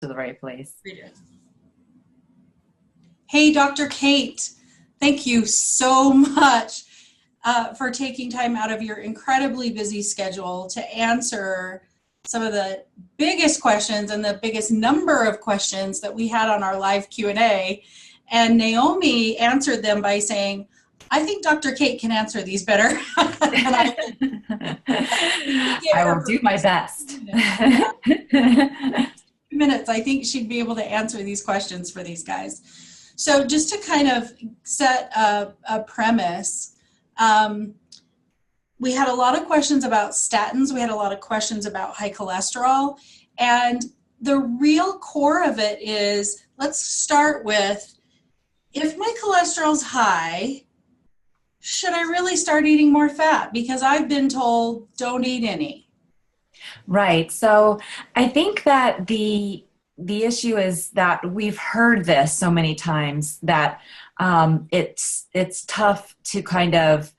to the right place. Hey, Dr. Cate, thank you so much for taking time out of your incredibly busy schedule to answer some of the biggest questions and the biggest number of questions that we had on our live Q&A. And Naomi answered them by saying, I think Dr. Cate can answer these better. I will do my best. Minutes, I think she'd be able to answer these questions for these guys. So just to kind of set a premise, we had a lot of questions about statins. We had a lot of questions about high cholesterol. And the real core of it is, let's start with, if my cholesterol's high, should I really start eating more fat? Because I've been told, don't eat any. Right. So I think that the issue is that we've heard this so many times that it's tough to kind of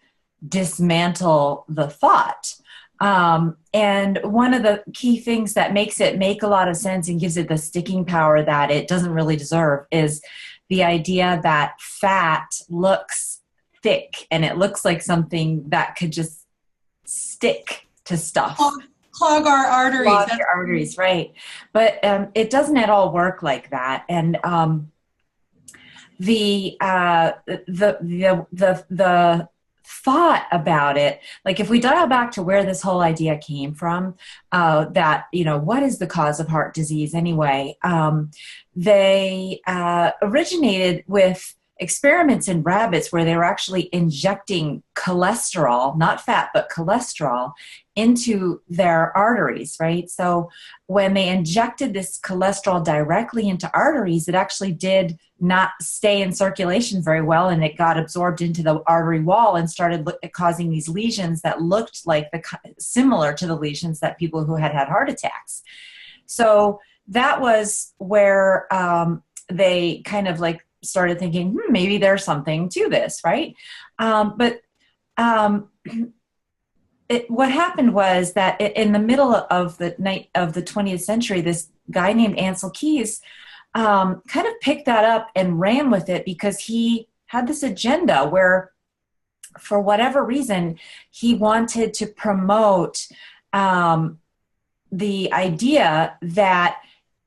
dismantle the thought. And one of the key things that makes it make a lot of sense and gives it the sticking power that it doesn't really deserve is the idea that fat looks thick and it looks like something that could just stick to stuff. Clog our arteries. Clog your arteries, right. But it doesn't at all work like that. And the thought about it, like if we dial back to where this whole idea came from, that, what is the cause of heart disease anyway? They originated with experiments in rabbits where they were actually injecting cholesterol, not fat, but cholesterol into their arteries, right? So when they injected this cholesterol directly into arteries, it actually did not stay in circulation very well, and it got absorbed into the artery wall and started causing these lesions that looked like similar to the lesions that people who had heart attacks. So that was where they kind of started thinking, maybe there's something to this, right? But what happened was that in the middle of the 20th century, this guy named Ansel Keys kind of picked that up and ran with it because he had this agenda where, for whatever reason, he wanted to promote the idea that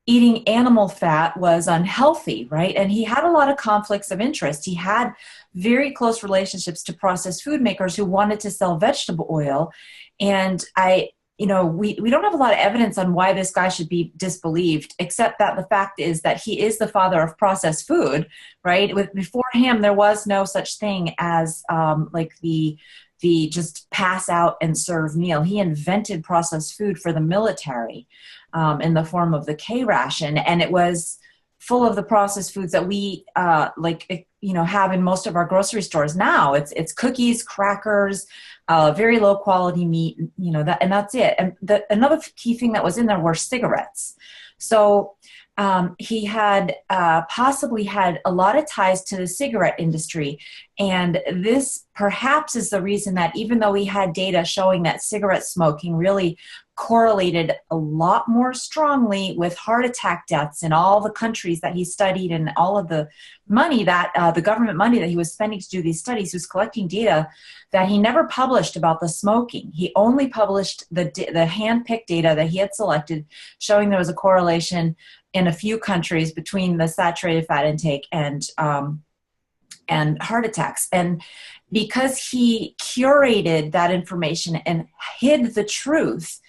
eating animal fat was unhealthy, right? And he had a lot of conflicts of interest. He had very close relationships to processed food makers who wanted to sell vegetable oil. And we don't have a lot of evidence on why this guy should be disbelieved, except that the fact is that he is the father of processed food, right? Before him, there was no such thing as the just pass out and serve meal. He invented processed food for the military in the form of the K ration, and it was full of the processed foods that we have in most of our grocery stores now. It's cookies, crackers, very low quality meat, and that's it. And another key thing that was in there were cigarettes. So he had possibly had a lot of ties to the cigarette industry. And this perhaps is the reason that even though we had data showing that cigarette smoking really correlated a lot more strongly with heart attack deaths in all the countries that he studied, and all of the money that the government money that he was spending to do these studies, he was collecting data that he never published about the smoking. He only published the hand-picked data that he had selected, showing there was a correlation in a few countries between the saturated fat intake and heart attacks. And because he curated that information and hid the truth,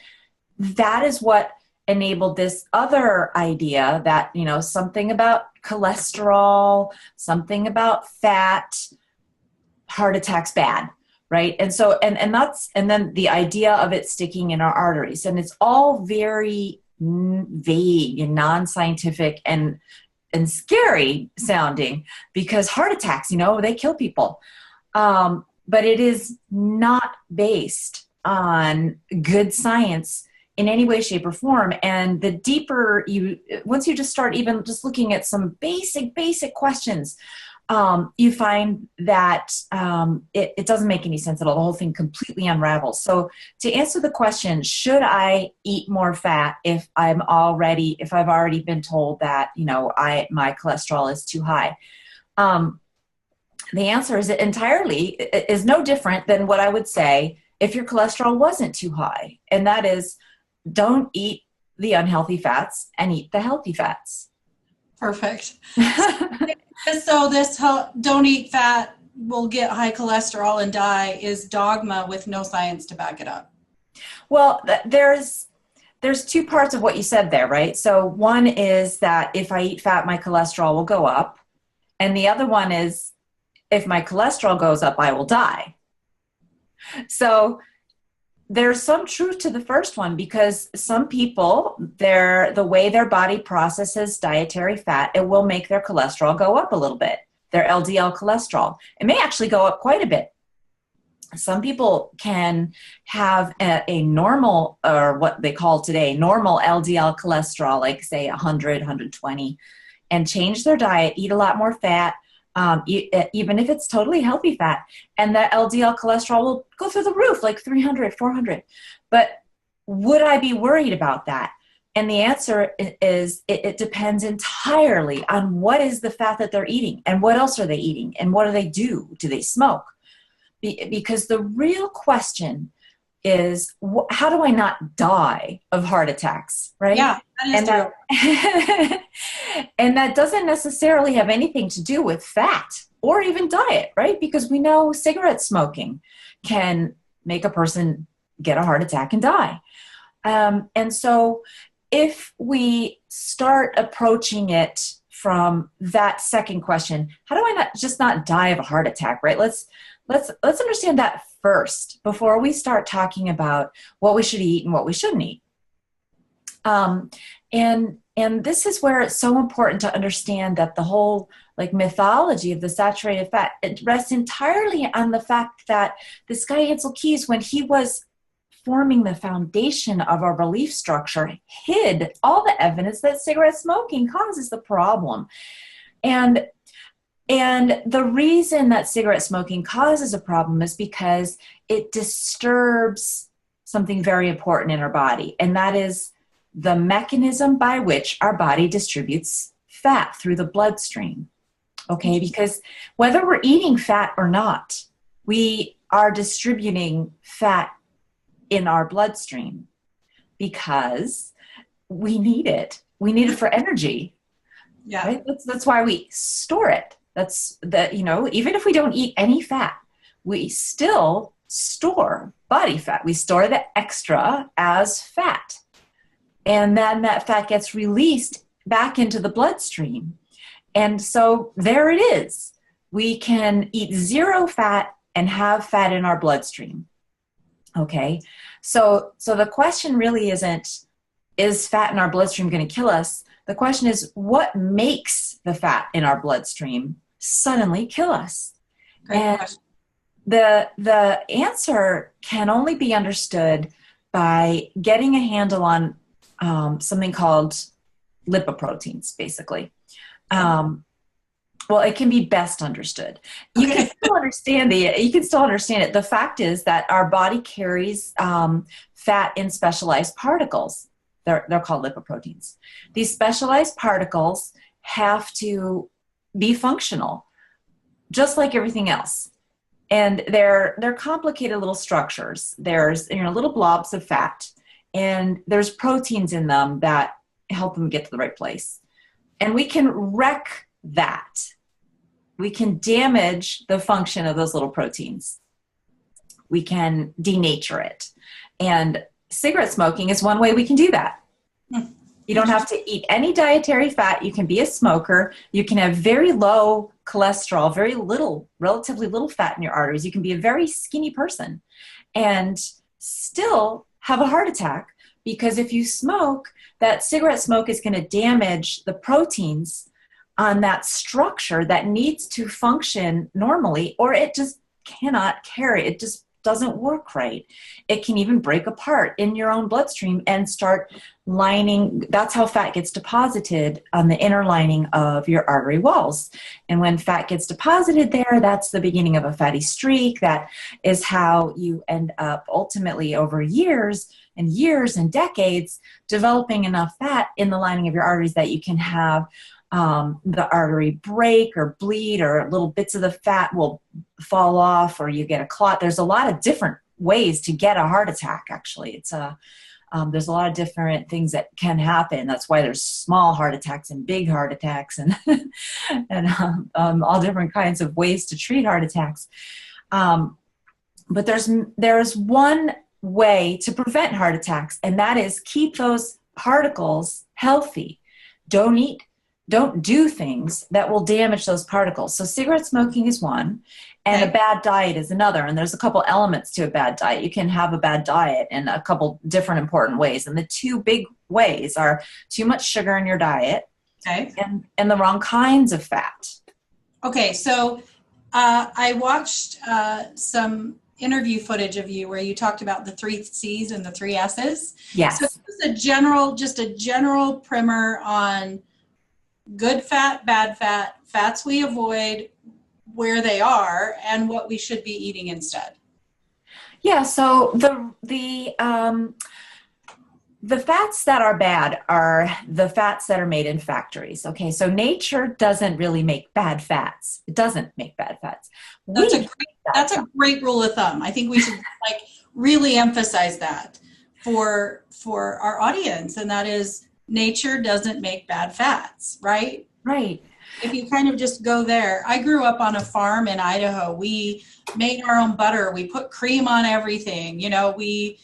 that is what enabled this other idea that, something about cholesterol, something about fat, heart attacks bad, right? And so, and then the idea of it sticking in our arteries. And it's all very vague and non-scientific and scary sounding, because heart attacks, they kill people. But it is not based on good science in any way, shape, or form. And the deeper once you just start even just looking at some basic questions, you find that it doesn't make any sense at all. The whole thing completely unravels. So to answer the question, should I eat more fat if I've already been told that, my cholesterol is too high? The answer is no different than what I would say if your cholesterol wasn't too high. And that is, don't eat the unhealthy fats and eat the healthy fats. Perfect. So this don't eat fat, will get high cholesterol and die is dogma with no science to back it up. Well, there's two parts of what you said there, right? So one is that if I eat fat, my cholesterol will go up. And the other one is, if my cholesterol goes up, I will die. So there's some truth to the first one, because some people, the way their body processes dietary fat, it will make their cholesterol go up a little bit, their LDL cholesterol. It may actually go up quite a bit. Some people can have a normal, or what they call today, normal LDL cholesterol, like say 100, 120, and change their diet, eat a lot more fat, even if it's totally healthy fat, and the LDL cholesterol will go through the roof, like 300, 400. But would I be worried about that? And the answer is it depends entirely on what is the fat that they're eating, and what else are they eating, and what do they do? Do they smoke? Because the real question is, how do I not die of heart attacks, right? Yeah, that is true. And that doesn't necessarily have anything to do with fat or even diet, right? Because we know cigarette smoking can make a person get a heart attack and die. And so if we start approaching it from that second question, how do I not die of a heart attack, right? Let's understand that first before we start talking about what we should eat and what we shouldn't eat. And this is where it's so important to understand that the whole mythology of the saturated fat, it rests entirely on the fact that this guy Ansel Keys, when he was forming the foundation of our belief structure, hid all the evidence that cigarette smoking causes the problem. And the reason that cigarette smoking causes a problem is because it disturbs something very important in our body, and that is the mechanism by which our body distributes fat through the bloodstream. Okay, because whether we're eating fat or not, we are distributing fat in our bloodstream because we need it. We need it for energy. Yeah. Right? That's why we store it. Even if we don't eat any fat, we still store body fat. We store the extra as fat. And then that fat gets released back into the bloodstream. And so there it is. We can eat zero fat and have fat in our bloodstream. Okay. So the question really isn't, is fat in our bloodstream going to kill us? The question is, what makes the fat in our bloodstream suddenly kill us? Great question. The answer can only be understood by getting a handle on something called lipoproteins, basically. Well, it can be best understood. You can still understand it. The fact is that our body carries fat in specialized particles. They're called lipoproteins. These specialized particles have to be functional, just like everything else. And they're complicated little structures. There's little blobs of fat, and there's proteins in them that help them get to the right place. And we can wreck that. We can damage the function of those little proteins. We can denature it. And cigarette smoking is one way we can do that. You don't have to eat any dietary fat. You can be a smoker. You can have very low cholesterol, relatively little fat in your arteries. You can be a very skinny person and still have a heart attack, because if you smoke, that cigarette smoke is going to damage the proteins on that structure that needs to function normally, or it just cannot carry. doesn't work right. It can even break apart in your own bloodstream and start lining. That's how fat gets deposited on the inner lining of your artery walls. And when fat gets deposited there, that's the beginning of a fatty streak. That is how you end up ultimately over years and decades developing enough fat in the lining of your arteries that you can have the artery break or bleed, or little bits of the fat will fall off, or you get a clot. There's a lot of different ways to get a heart attack. Actually, there's a lot of different things that can happen. That's why there's small heart attacks and big heart attacks, and all different kinds of ways to treat heart attacks. But there's one way to prevent heart attacks, and that is keep those particles healthy. Don't do things that will damage those particles. So cigarette smoking is one, and a bad diet is another. And there's a couple elements to a bad diet. You can have a bad diet in a couple different important ways. And the two big ways are too much sugar in your diet, and the wrong kinds of fat. Okay, so I watched some interview footage of you where you talked about the 3 C's and the 3 S's. Yes. So this is a general primer on good fat, bad fat, fats we avoid, where they are, and what we should be eating instead. Yeah, so the fats that are bad are the fats that are made in factories. Okay, so nature doesn't really make bad fats. It doesn't make bad fats. That's a great rule of thumb. I think we should really emphasize that for our audience, and that is nature doesn't make bad fats, right? Right. If you kind of just go there. I grew up on a farm in Idaho. We made our own butter. We put cream on everything. We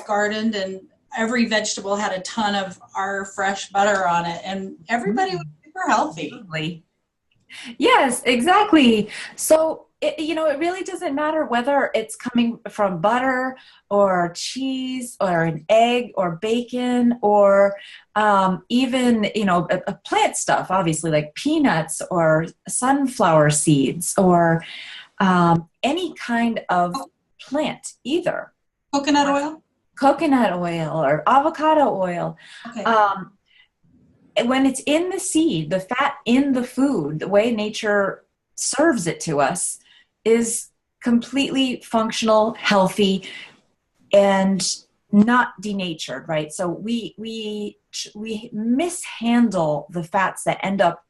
gardened, and every vegetable had a ton of our fresh butter on it, and everybody was super healthy. Yes, exactly. So it really doesn't matter whether it's coming from butter or cheese or an egg or bacon or even, plant stuff, obviously, like peanuts or sunflower seeds or any kind of plant either. Coconut oil? Coconut oil or avocado oil. Okay. When it's in the seed, the fat in the food, the way nature serves it to us is completely functional, healthy, and not denatured, right? So we mishandle the fats that end up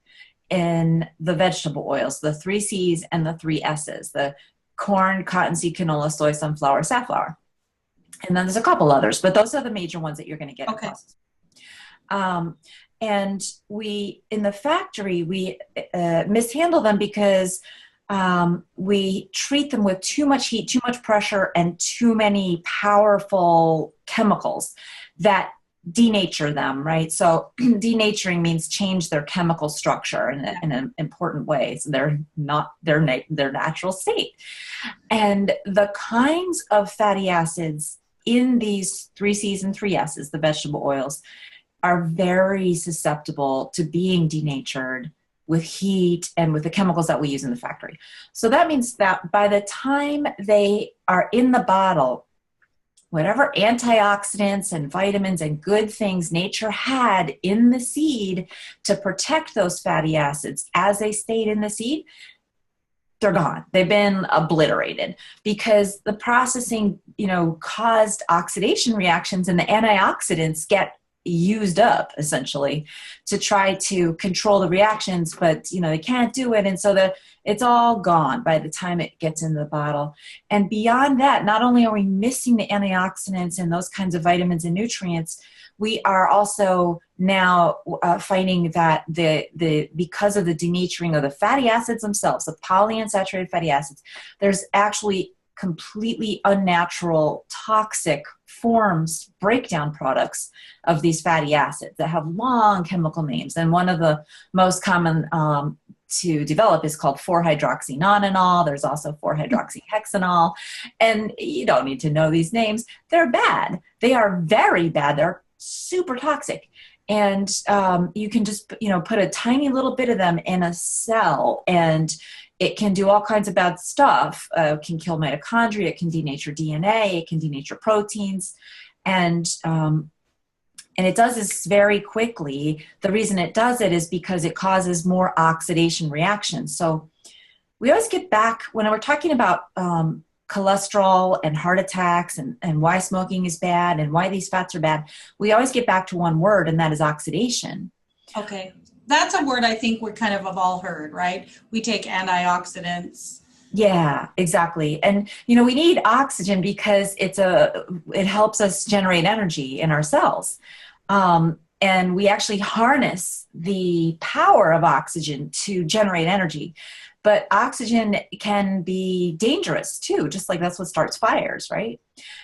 in the vegetable oils, the 3 C's and the 3 S's, the corn, cottonseed, canola, soy, sunflower, safflower. And then there's a couple others, but those are the major ones that you're going to get. Okay. And in the factory, we mishandle them because we treat them with too much heat, too much pressure, and too many powerful chemicals that denature them, right? So denaturing means change their chemical structure in an important way. So they're not their natural state. And the kinds of fatty acids in these 3 C's and 3 S's, the vegetable oils, are very susceptible to being denatured with heat and with the chemicals that we use in the factory. So that means that by the time they are in the bottle, whatever antioxidants and vitamins and good things nature had in the seed to protect those fatty acids as they stayed in the seed, they're gone. They've been obliterated because the processing, caused oxidation reactions, and the antioxidants get used up essentially to try to control the reactions, but they can't do it, and so it's all gone by the time it gets in the bottle. And beyond that, not only are we missing the antioxidants and those kinds of vitamins and nutrients, we are also now finding that because of the denaturing of the fatty acids themselves, the polyunsaturated fatty acids, there's actually completely unnatural, toxic forms, breakdown products of these fatty acids that have long chemical names. And one of the most common to develop is called 4-hydroxynonenal. There's also 4-hydroxyhexanol. And you don't need to know these names. They're bad. They are very bad. They're super toxic. And you can just, put a tiny little bit of them in a cell, and it can do all kinds of bad stuff. It can kill mitochondria, it can denature DNA, it can denature proteins. And it does this very quickly. The reason it does it is because it causes more oxidation reactions. So we always get back, when we're talking about cholesterol and heart attacks and why smoking is bad and why these fats are bad, we always get back to one word, and that is oxidation. Okay. That's a word I think we kind of have all heard, right? We take antioxidants. Yeah, exactly. And, we need oxygen because it helps us generate energy in our cells. And we actually harness the power of oxygen to generate energy. But oxygen can be dangerous too, just like that's what starts fires, right?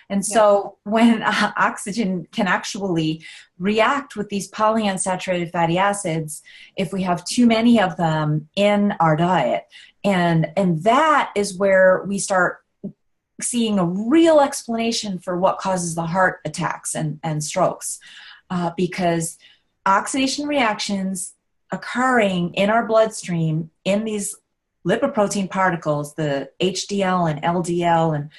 And so when oxygen can actually react with these polyunsaturated fatty acids, if we have too many of them in our diet, and that is where we start seeing a real explanation for what causes the heart attacks and strokes, because oxidation reactions occurring in our bloodstream in these lipoprotein particles, the HDL and LDL, and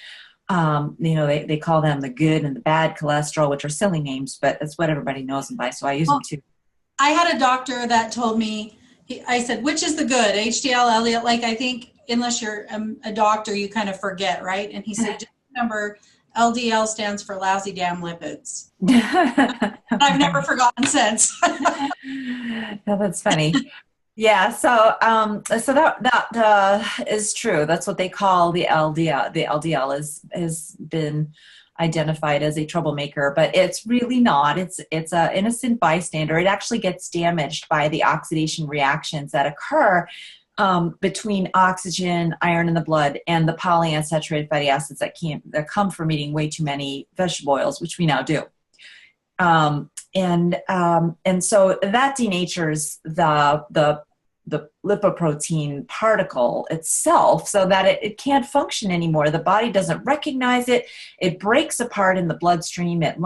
they call them the good and the bad cholesterol, which are silly names, but that's what everybody knows them by, so I use them too. I had a doctor that told me, I said, which is the good, HDL, LDL? Like, I think unless you're a doctor, you kind of forget, right? And he said, just remember, LDL stands for lousy damn lipids. I've never forgotten since. No, that's funny. Yeah, so that is true. That's what they call the LDL. The LDL has been identified as a troublemaker, but it's really not. It's an innocent bystander. It actually gets damaged by the oxidation reactions that occur between oxygen, iron in the blood, and the polyunsaturated fatty acids that come from eating way too many vegetable oils, which we now do. And so that denatures the lipoprotein particle itself, so that it can't function anymore. The body doesn't recognize it. It breaks apart in the bloodstream. It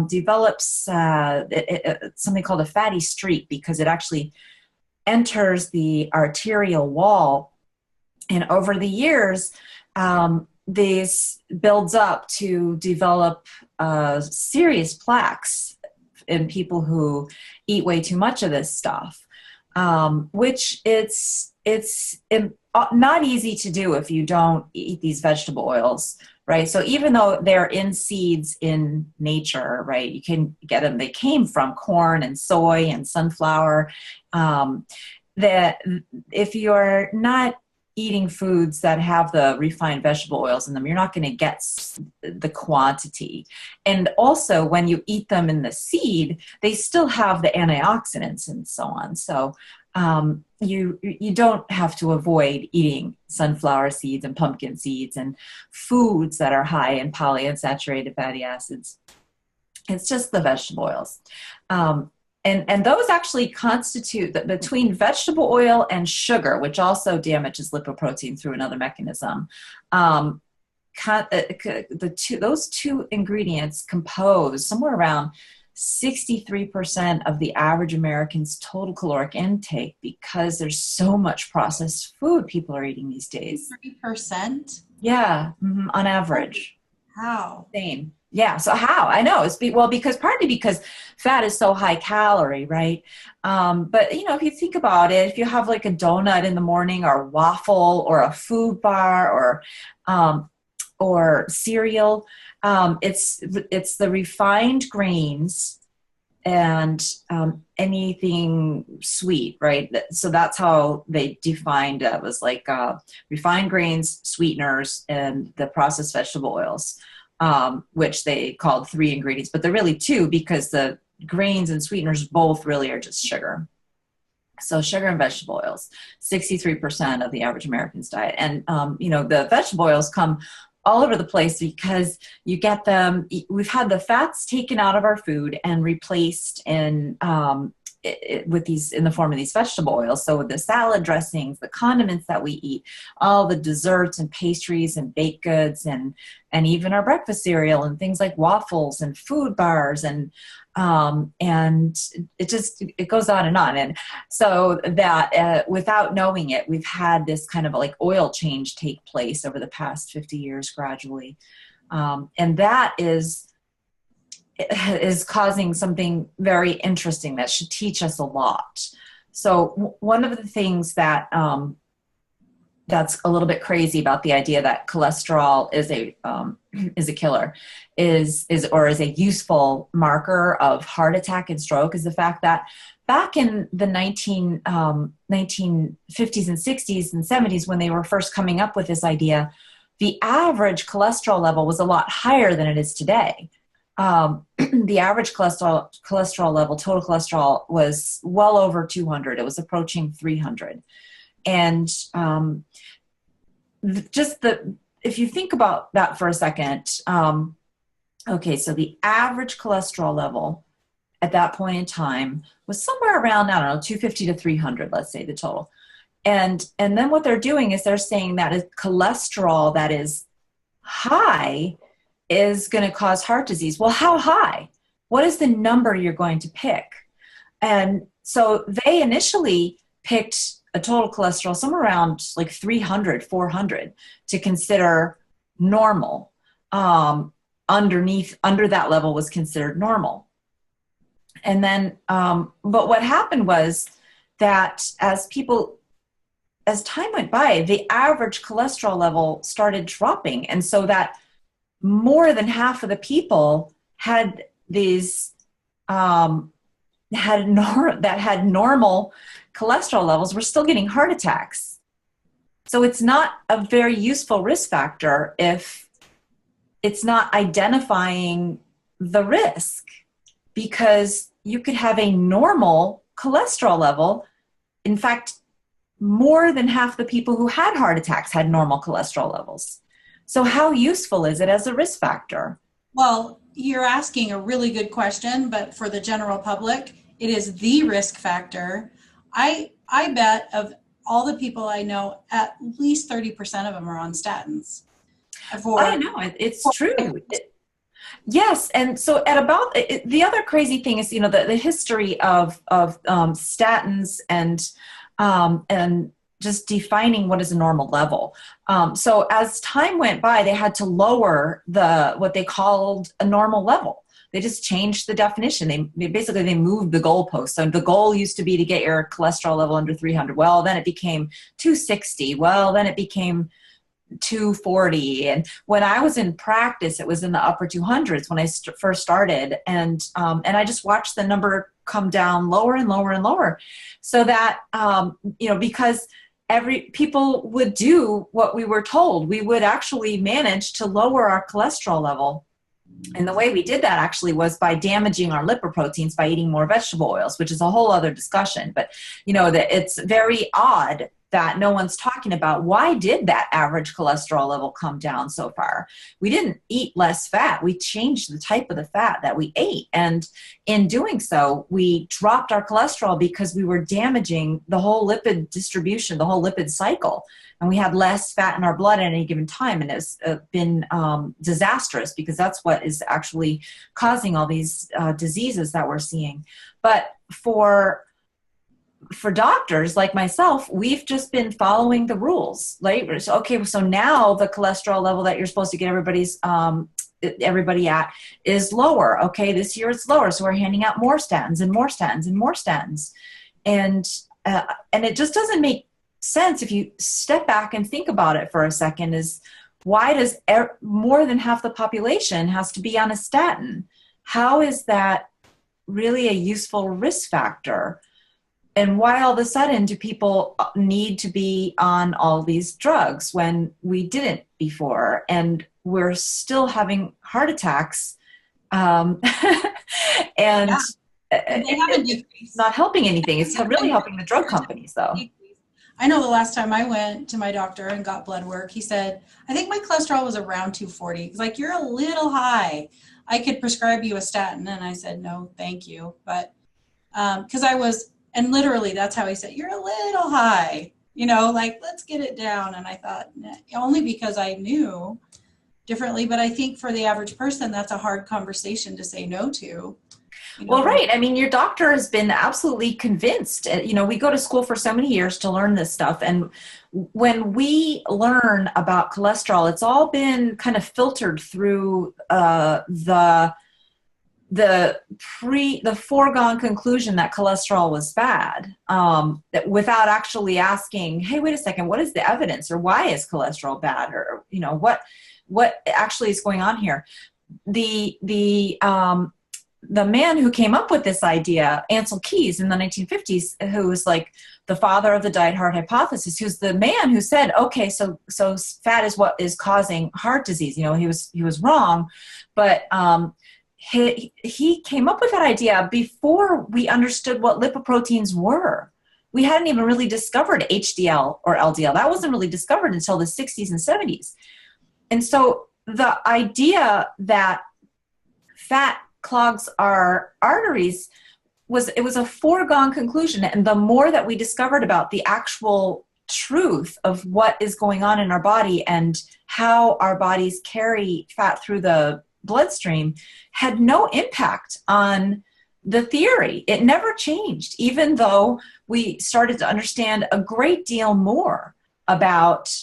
develops something called a fatty streak, because it actually enters the arterial wall. And over the years, this builds up to develop serious plaques in people who eat way too much of this stuff. Which it's not easy to do if you don't eat these vegetable oils, right? So even though they're in seeds in nature, right, you can get them. They came from corn and soy and sunflower. That if you're not eating foods that have the refined vegetable oils in them, you're not going to get the quantity. And also, when you eat them in the seed, they still have the antioxidants and so on. So you don't have to avoid eating sunflower seeds and pumpkin seeds and foods that are high in polyunsaturated fatty acids. It's just the vegetable oils. And those actually constitute, between vegetable oil and sugar, which also damages lipoprotein through another mechanism, those two ingredients compose somewhere around 63% of the average American's total caloric intake, because there's so much processed food people are eating these days. 3%? Yeah, on average. How? Insane. Yeah. So how? I know because partly because fat is so high calorie, right? But if you think about it, if you have like a donut in the morning, or a waffle, or a food bar, or cereal, it's the refined grains and anything sweet, right? So that's how they defined it. It was like refined grains, sweeteners, and the processed vegetable oils. Which they called 3 ingredients, but they're really 2, because the grains and sweeteners both really are just sugar. So sugar and vegetable oils, 63% of the average American's diet. And, the vegetable oils come all over the place because you get them, we've had the fats taken out of our food and replaced with these in the form of these vegetable oils. So the salad dressings, the condiments that we eat, all the desserts and pastries and baked goods, and even our breakfast cereal and things like waffles and food bars and And it goes on and on. And so that without knowing it, we've had this kind of like oil change take place over the past 50 years gradually. And that is causing something very interesting that should teach us a lot. So one of the things that that's a little bit crazy about the idea that cholesterol is a killer, is a useful marker of heart attack and stroke, is the fact that back in the 1950s and 60s and 70s, when they were first coming up with this idea, the average cholesterol level was a lot higher than it is today. The average cholesterol level, total cholesterol, was well over 200. It was approaching 300. And if you think about that for a second, okay, so the average cholesterol level at that point in time was somewhere around, I don't know, 250 to 300, let's say the total. And then what they're doing is they're saying that a cholesterol that is high is going to cause heart disease. Well, how high? What is the number you're going to pick? And so they initially picked a total cholesterol somewhere around like 300, 400 to consider normal. Under that level was considered normal. And then, but what happened was that as time went by, the average cholesterol level started dropping. And so that more than half of the people had these, that had normal cholesterol levels were still getting heart attacks. So it's not a very useful risk factor if it's not identifying the risk, because you could have a normal cholesterol level. In fact, more than half the people who had heart attacks had normal cholesterol levels. So how useful is it as a risk factor? Well, you're asking a really good question, but for the general public, it is the risk factor. I bet of all the people I know, at least 30% of them are on statins. I know, it's true. Yes, and so the other crazy thing is, the history of statins and just defining what is a normal level. So as time went by, they had to lower what they called a normal level. They just changed the definition. They basically moved the goalpost. So the goal used to be to get your cholesterol level under 300. Well, then it became 260. Well, then it became 240. And when I was in practice, it was in the upper 200s when I first started. And I just watched the number come down lower and lower and lower. So that, because people would do what we were told, we would actually manage to lower our cholesterol level. And the way we did that actually was by damaging our lipoproteins by eating more vegetable oils, which is a whole other discussion. But, that it's very odd that no one's talking about, why did that average cholesterol level come down so far? We didn't eat less fat. We changed the type of the fat that we ate. And in doing so, we dropped our cholesterol because we were damaging the whole lipid distribution, the whole lipid cycle. And we had less fat in our blood at any given time. And it's been disastrous, because that's what is actually causing all these diseases that we're seeing. But for doctors like myself, we've just been following the rules. Like, okay, so now the cholesterol level that you're supposed to get everybody at is lower. Okay, this year it's lower, so we're handing out more statins and more statins and more statins, and it just doesn't make sense if you step back and think about it for a second. Is why does more than half the population has to be on a statin? How is that really a useful risk factor? And why all of a sudden do people need to be on all these drugs when we didn't before? And we're still having heart attacks. And they haven't decreased. It's not helping anything. It's really helping the drug companies, though. I know the last time I went to my doctor and got blood work, he said, I think my cholesterol was around 240. He's like, you're a little high. I could prescribe you a statin. And I said, no, thank you. But because and literally that's how he said, you're a little high, let's get it down. And I thought, only because I knew differently. But I think for the average person, that's a hard conversation to say no to. you Well, know? right. I mean, your doctor has been absolutely convinced. We go to school for so many years to learn this stuff. And when we learn about cholesterol, it's all been kind of filtered through the foregone conclusion that cholesterol was bad, that without actually asking, hey, wait a second, what is the evidence, or why is cholesterol bad, or what actually is going on here? The man who came up with this idea, Ansel Keys, in the 1950s, who was like the father of the diet heart hypothesis, who's the man who said, okay, so fat is what is causing heart disease. He was wrong, but he came up with that idea before we understood what lipoproteins were. We hadn't even really discovered HDL or LDL. That wasn't really discovered until the 60s and 70s. And so the idea that fat clogs our arteries was a foregone conclusion. And the more that we discovered about the actual truth of what is going on in our body and how our bodies carry fat through the bloodstream, had no impact on the theory. It never changed, even though we started to understand a great deal more about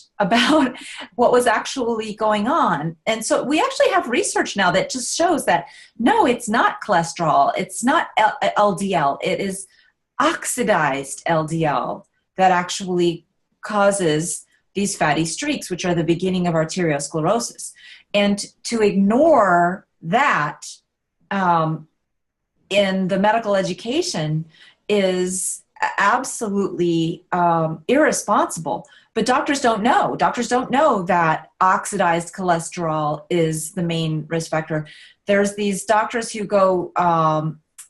what was actually going on. And so we actually have research now that just shows that, no, it's not cholesterol. It's not LDL. It is oxidized LDL that actually causes these fatty streaks, which are the beginning of arteriosclerosis. And to ignore that in the medical education is absolutely irresponsible. But doctors don't know. Doctors don't know that oxidized cholesterol is the main risk factor. There's these doctors who go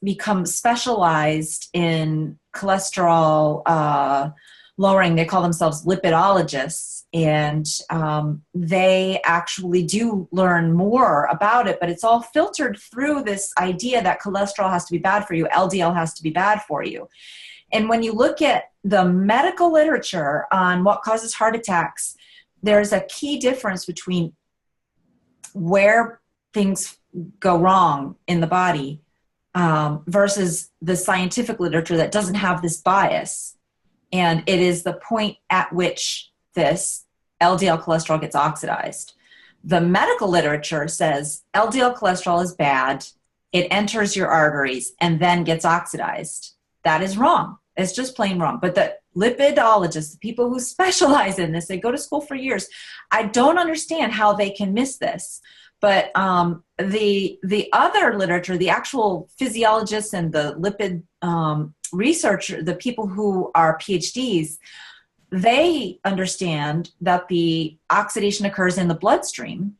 become specialized in cholesterol lowering. They call themselves lipidologists, and they actually do learn more about it, but it's all filtered through this idea that cholesterol has to be bad for you, LDL has to be bad for you. And when you look at the medical literature on what causes heart attacks, there's a key difference between where things go wrong in the body versus the scientific literature that doesn't have this bias. And it is the point at which this LDL cholesterol gets oxidized. The medical literature says LDL cholesterol is bad. It enters your arteries and then gets oxidized. That is wrong. It's just plain wrong. But the lipidologists, the people who specialize in this, they go to school for years. I don't understand how they can miss this. But the other literature, the actual physiologists and the lipid researcher, the people who are PhDs, they understand that the oxidation occurs in the bloodstream,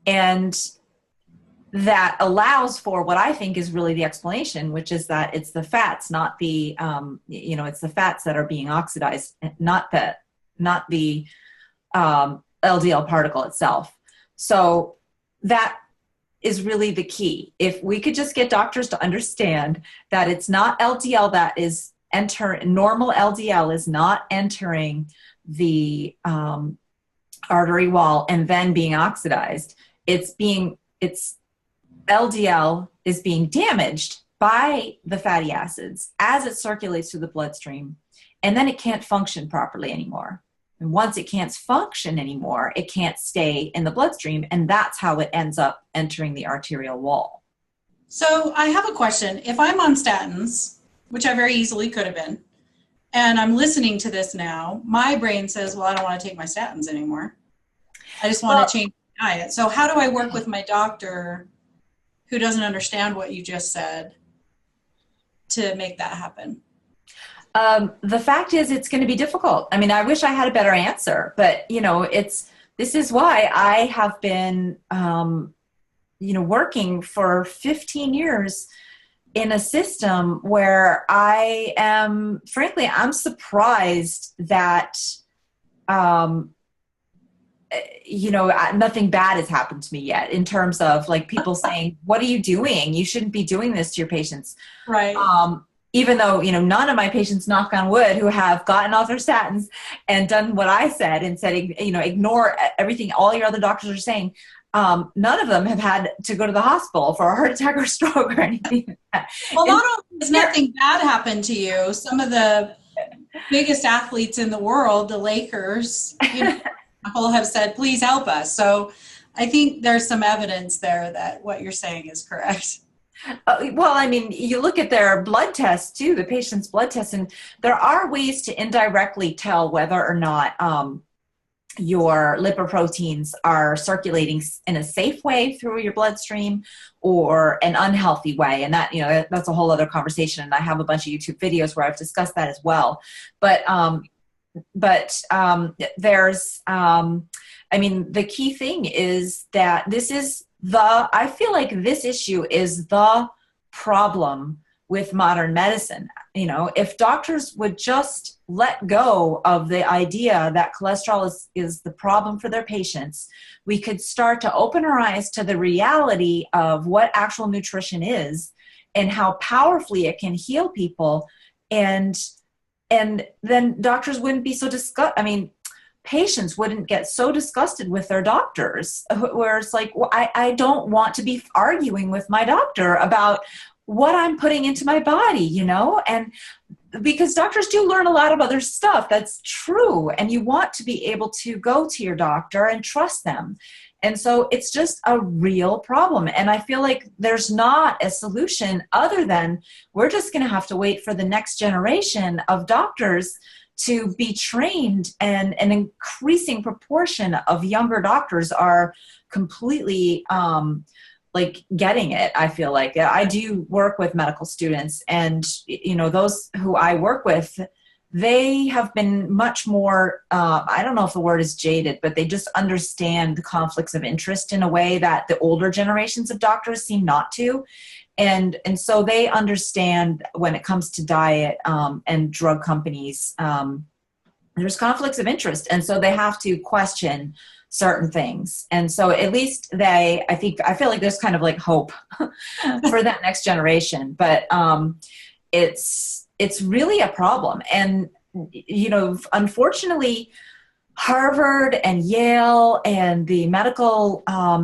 and that allows for what I think is really the explanation, which is that it's the fats, not the, it's the fats that are being oxidized, not the LDL particle itself. So that is really the key. If we could just get doctors to understand that it's not LDL that is normal LDL is not entering the artery wall and then being oxidized. It's LDL is being damaged by the fatty acids as it circulates through the bloodstream, and then it can't function properly anymore. And once it can't function anymore, it can't stay in the bloodstream, and that's how it ends up entering the arterial wall. So I have a question. If I'm on statins, which I very easily could have been, and I'm listening to this now, my brain says, well, I don't want to take my statins anymore. I just want to change my diet. So how do I work with my doctor who doesn't understand what you just said to make that happen? The fact is, it's going to be difficult. I mean, I wish I had a better answer, but this is why I have been, working for 15 years in a system where I'm surprised that, nothing bad has happened to me yet in terms of like people saying, what are you doing? You shouldn't be doing this to your patients. Right. Even though, none of my patients, knock on wood, who have gotten off their statins and done what I said and said, ignore everything all your other doctors are saying. none of them have had to go to the hospital for a heart attack or stroke or anything like that. Well, not only has nothing bad happened to you, some of the biggest athletes in the world, the Lakers, people have said, please help us. So I think there's some evidence there that what you're saying is correct. Well, I mean, you look at their blood tests too, the patient's blood tests, and there are ways to indirectly tell whether or not your lipoproteins are circulating in a safe way through your bloodstream or an unhealthy way. And that, that's a whole other conversation. And I have a bunch of YouTube videos where I've discussed that as well. But there's, I mean, the key thing is that I feel like this issue is the problem with modern medicine. If doctors would just let go of the idea that cholesterol is the problem for their patients, we could start to open our eyes to the reality of what actual nutrition is and how powerfully it can heal people. And then doctors wouldn't be so patients wouldn't get so disgusted with their doctors, where it's like, well, I don't want to be arguing with my doctor about what I'm putting into my body, and because doctors do learn a lot of other stuff. That's true. And you want to be able to go to your doctor and trust them. And so it's just a real problem. And I feel like there's not a solution other than we're just going to have to wait for the next generation of doctors to be trained, and an increasing proportion of younger doctors are completely getting it. I feel like I do work with medical students, and those who I work with, they have been much more, I don't know if the word is jaded, but they just understand the conflicts of interest in a way that the older generations of doctors seem not to. And so they understand when it comes to diet and drug companies, there's conflicts of interest. And so they have to question certain things. And so at least I feel like there's kind of like hope for that next generation. But it's really a problem. And, unfortunately, Harvard and Yale and the medical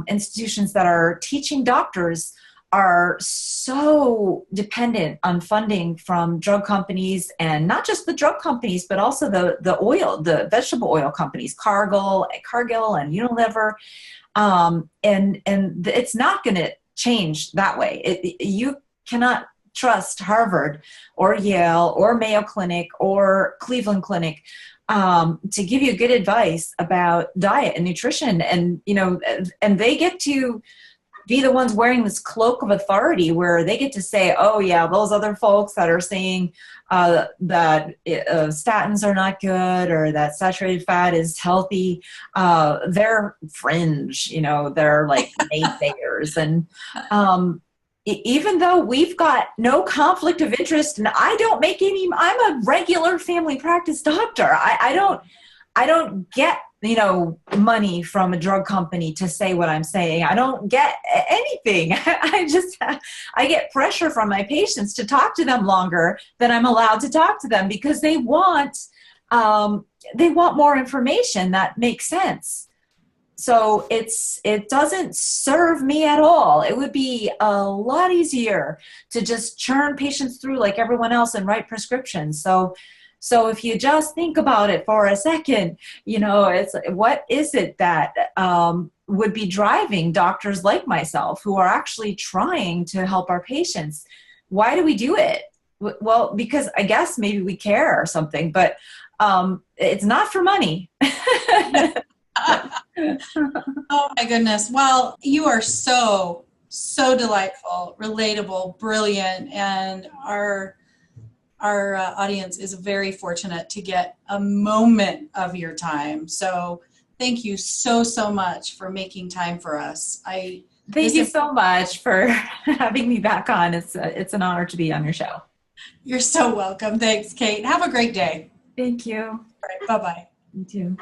institutions that are teaching doctors are so dependent on funding from drug companies, and not just the drug companies, but also the vegetable oil companies, Cargill and Unilever. And it's not going to change that way. You cannot trust Harvard or Yale or Mayo Clinic or Cleveland Clinic to give you good advice about diet and nutrition. And, and they get to be the ones wearing this cloak of authority where they get to say, oh yeah, those other folks that are saying that statins are not good or that saturated fat is healthy, they're fringe, they're like naysayers. And even though we've got no conflict of interest, and I'm a regular family practice doctor. I don't get money from a drug company to say what I'm saying. I don't get anything. I get pressure from my patients to talk to them longer than I'm allowed to talk to them because they want more information that makes sense. So it doesn't serve me at all. It would be a lot easier to just churn patients through like everyone else and write prescriptions. So if you just think about it for a second, it's what is it that would be driving doctors like myself who are actually trying to help our patients? Why do we do it? Well, because I guess maybe we care or something, but it's not for money. Oh my goodness. Well, you are so delightful, relatable, brilliant, and our audience is very fortunate to get a moment of your time. So thank you so much for making time for us. Thank you so much for having me back on. It's an honor to be on your show. You're so welcome. Thanks, Cate. Have a great day. Thank you. All right. Bye-bye. You too.